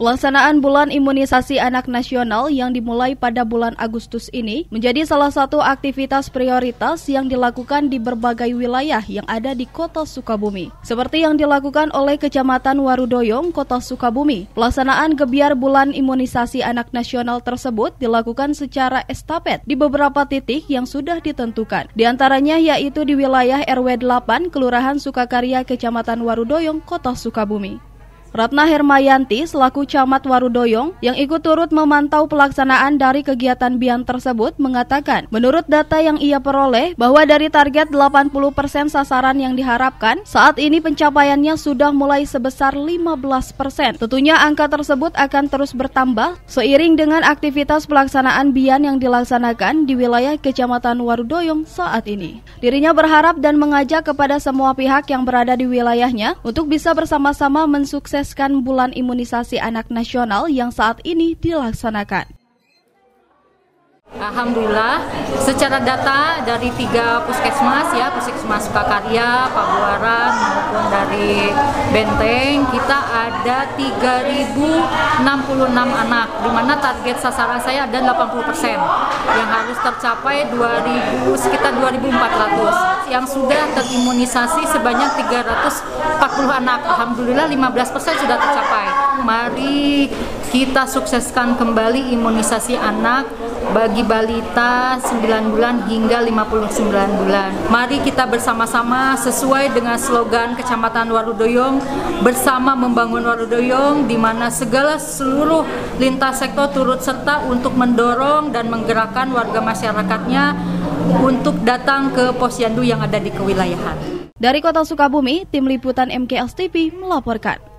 Pelaksanaan Bulan Imunisasi Anak Nasional yang dimulai pada bulan Agustus ini menjadi salah satu aktivitas prioritas yang dilakukan di berbagai wilayah yang ada di Kota Sukabumi. Seperti yang dilakukan oleh Kecamatan Warudoyong, Kota Sukabumi. Pelaksanaan gebiar Bulan Imunisasi Anak Nasional tersebut dilakukan secara estafet di beberapa titik yang sudah ditentukan. Di antaranya yaitu di wilayah RW 8, Kelurahan Sukakarya, Kecamatan Warudoyong, Kota Sukabumi. Ratna Hermayanti selaku Camat Warudoyong yang ikut turut memantau pelaksanaan dari kegiatan BIAN tersebut mengatakan menurut data yang ia peroleh bahwa dari target 80% sasaran yang diharapkan saat ini pencapaiannya sudah mulai sebesar 15%. Tentunya angka tersebut akan terus bertambah seiring dengan aktivitas pelaksanaan BIAN yang dilaksanakan di wilayah Kecamatan Warudoyong saat ini. Dirinya berharap dan mengajak kepada semua pihak yang berada di wilayahnya untuk bisa bersama-sama mensukseskan Bulan Imunisasi Anak Nasional yang saat ini dilaksanakan. Alhamdulillah, secara data dari 3 puskesmas ya, Puskesmas Sukakarya, Pabuaran maupun dari Benteng, kita ada 3.066 anak, di mana target sasaran saya ada 80% yang harus tercapai sekitar 2.400 yang sudah terimunisasi sebanyak 340 anak. Alhamdulillah 15% sudah tercapai. Mari kita sukseskan kembali imunisasi anak bagi balita 9 bulan hingga 59 bulan. Mari kita bersama-sama sesuai dengan slogan Kecamatan Warudoyong, bersama membangun Warudoyong, di mana seluruh lintas sektor turut serta untuk mendorong dan menggerakkan warga masyarakatnya untuk datang ke posyandu yang ada di kewilayahan. Dari Kota Sukabumi, Tim Liputan MKS TV melaporkan.